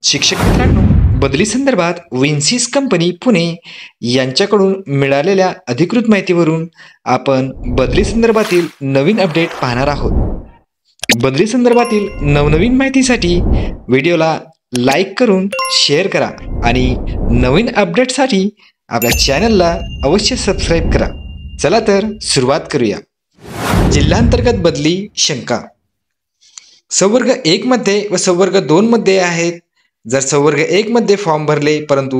शिक्षक मित्रांनो, बदली संदर्भात विन्सिस कंपनी पुणे यांच्याकडून मिळालेल्या अधिकृत माहितीवरून आपण बदली संदर्भातील नवीन अपडेट पाहणार आहोत। बदली संदर्भातील नवनवीन माहितीसाठी व्हिडिओला लाईक करून शेअर करा आणि नवीन अपडेटसाठी आपल्या चॅनलला अवश्य सबस्क्राईब करा। चला तर सुरुवात करूया। जिल्हांतर्गत बदली शंका संवर्ग 1 मध्ये व संवर्ग 2 मध्ये आहेत। जर संवर्ग 1 मध्ये फॉर्म भरले परंतु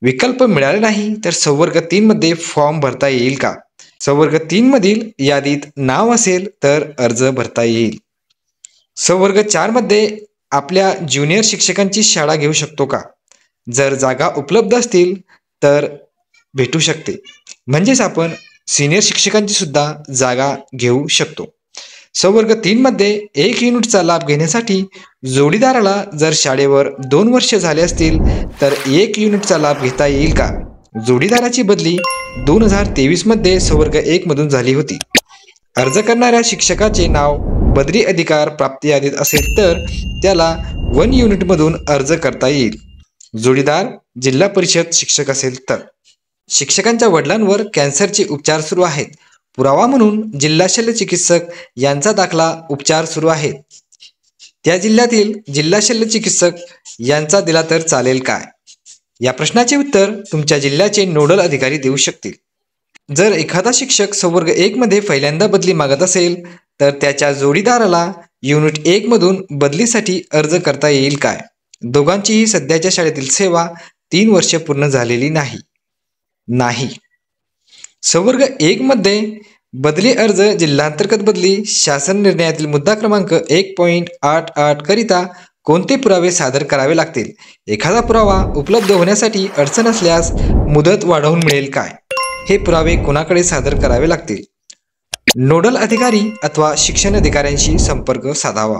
विकल्प मिळाले नाही तर संवर्ग 3 मध्ये फॉर्म भरता येईल का? संवर्ग 3 मधील यादीत नाव असेल तर अर्ज भरता येईल। संवर्ग 4 मध्ये आपल्या ज्युनियर शिक्षकांची शाळा घेऊ शकतो का? जर जागा उपलब्ध असतील तर भेटू शकते, म्हणजेच आपण सिनियर शिक्षकांची सुद्धा जागा घेऊ शकतो। संवर्ग 3 मध्ये 1 युनिटचा लाभ घेण्यासाठी जोडीदाराला जर शाळेवर 2 वर्ष झाले असतील तर 1 युनिटचा लाभ घेता येईल का? जोडीदाराची बदली 2023 मध्ये संवर्ग 1 मधून झाली होती। अर्ज करणाऱ्या शिक्षकाचे नाव बदली अधिकार प्राप्त यादीत असेल तर त्याला 1 युनिट मधून अर्ज करता येईल। जोडीदार जिल्हा परिषद शिक्षक असेल तर शिक्षकांच्या वडिलांवर कॅन्सरचे उपचार सुरू आहेत। पुरावा म्हणून जिल्हा शल्य चिकित्सक यांचा दाखला उपचार सुरू आहेत। त्या जिल्ह्यातील जिल्हा शल्य चिकित्सक यांचा दिला तर चालेल काय? या प्रश्नाचे उत्तर तुमच्या जिल्ह्याचे नोडल अधिकारी देऊ शकतील। जर एखादा शिक्षक संवर्ग 1 मध्ये पहिल्यांदा बदली मागत असेल तर त्याच्या जोडीदाराला युनिट 1 मधून बदलीसाठी अर्ज करता येईल काय? दोघांचीही सध्याच्या शाळेतील सेवा 3 वर्ष पूर्ण झालेली नाही। संवर्ग 1 मध्ये बदली अर्ज जिल्हांतर्गत बदली शासन निर्णयातील मुद्दा क्रमांक 1.88 करिता कोणते पुरावे सादर करावे लागतील? एखादा पुरावा उपलब्ध होण्यासाठी अडचण असल्यास मुदत वाढवून मिळेल काय? हे पुरावे कोणाकडे सादर करावे लागतील? नोडल अधिकारी अथवा शिक्षण अधिकाऱ्यांशी संपर्क साधावा।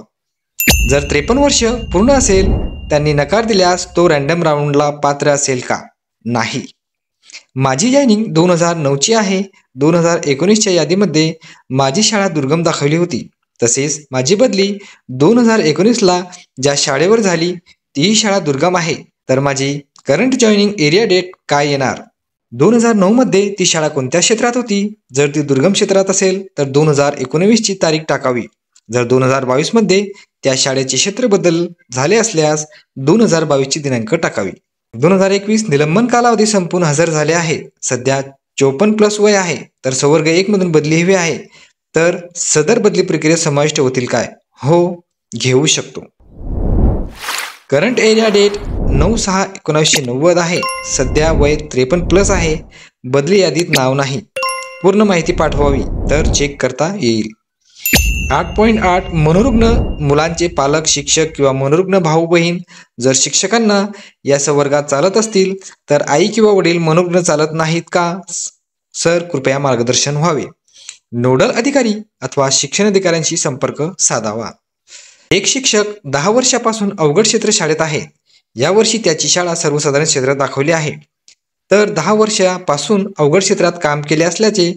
जर 53 वर्ष पूर्ण असेल त्यांनी नकार दिल्यास तो रँडम राऊंडला पात्र असेल का? नाही। माझी जॉईनिंग 2009 ची आहे। 2019च्या यादीमध्ये माझी शाळा दुर्गम दाखवली होती। तसेच माझी बदली 2019ला ज्या शाळेवर झाली ती शाळा दुर्गम आहे, तर माझी करंट जॉईनिंग एरिया डेट काय येणार? 2009 मध्ये ती शाळा कोणत्या क्षेत्रात होती? जर ती दुर्गम क्षेत्रात असेल तर 2019 ची तारीख टाकावी। जर 2022 मध्ये त्या शाळेचे क्षेत्र बदल झाले असल्यास 2022 ची दिनांक टाकावी। 2021 निलंबन कालावधी संपून हजर झाले आहे। सध्या 54+ वय आहे, तर संवर्ग 1 मधून बदली हवी आहे तर सदर बदली प्रक्रियेत समाविष्ट होतील काय? हो, घेऊ शकतो। करंट एरिया डेट 9/6/1990 आहे। सध्या वय 53+ आहे। बदली यादीत नाव नाही। पूर्ण माहिती पाठवावी तर चेक करता येईल। 8.8 मनोरुग्ण मुलांचे पालक शिक्षक किंवा मनोरुग्ण भाऊ बहीण जर शिक्षकांना या संवर्गात चालत असतील तर आई किंवा वडील मनोरुग्ण चालत नाहीत का? सर कृपया मार्गदर्शन व्हावे। नोडल अधिकारी अथवा शिक्षण अधिकाऱ्यांशी संपर्क साधावा। एक शिक्षक 10 वर्षापासून अवघड क्षेत्र शाळेत आहे। यावर्षी त्याची शाळा सर्वसाधारण क्षेत्रात दाखवली आहे, तर 10 वर्षापासून अवघड क्षेत्रात काम केले असल्याचे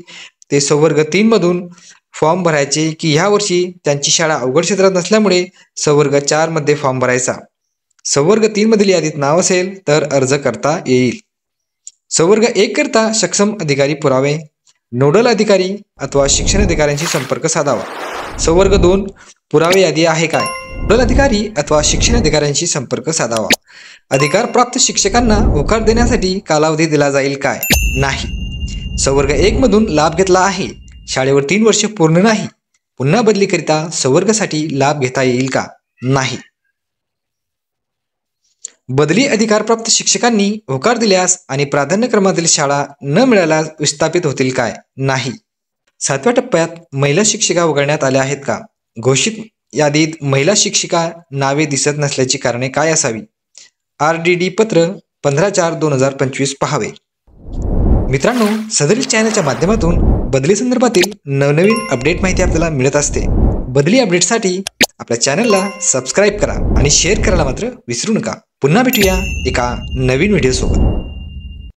ते संवर्ग 3 मधून फॉर्म भरायचे की ह्या वर्षी त्यांची शाळा अवघड क्षेत्रात नसल्यामुळे संवर्ग 4 मध्ये फॉर्म भरायचा? संवर्ग 3 मधील यादीत नाव असेल तर अर्ज करता येईल। संवर्ग 1 करता सक्षम अधिकारी पुरावे। नोडल अधिकारी अथवा शिक्षण अधिकाऱ्यांशी संपर्क साधावा। संवर्ग 2 पुरावे यादी आहे काय? नोडल अधिकारी अथवा शिक्षण अधिकाऱ्यांशी संपर्क साधावा। अधिकार प्राप्त शिक्षकांना होकार देण्यासाठी कालावधी दिला जाईल काय? नाही। संवर्ग 1 मधून लाभ घेतला आहे, शाळेवर 3 वर्ष पूर्ण नाही, पुन्हा बदलीकरिता संवर्गासाठी लाभ घेता येईल का? नाही। बदली अधिकार प्राप्त शिक्षकांनी होकार दिल्यास आणि प्राधान्यक्रमातील शाळा न मिळाल्यास विस्थापित होतील काय? नाही। 7व्या टप्प्यात महिला शिक्षिका वगळण्यात आल्या आहेत का? घोषित यादीत महिला शिक्षिका नावे दिसत नसल्याची कारणे काय असावी? RDD पत्र 15/4/2025 पहावे। मित्रांनो, सदरील चॅनलच्या माध्यमातून बदली संदर्भातील नवनवीन अपडेट माहिती आपल्याला मिळत असते। बदली अपडेटसाठी आपल्या चॅनलला सबस्क्राईब करा आणि शेअर करायला मात्र विसरू नका। पुन्हा भेटूया एका नवीन व्हिडिओ सोबत।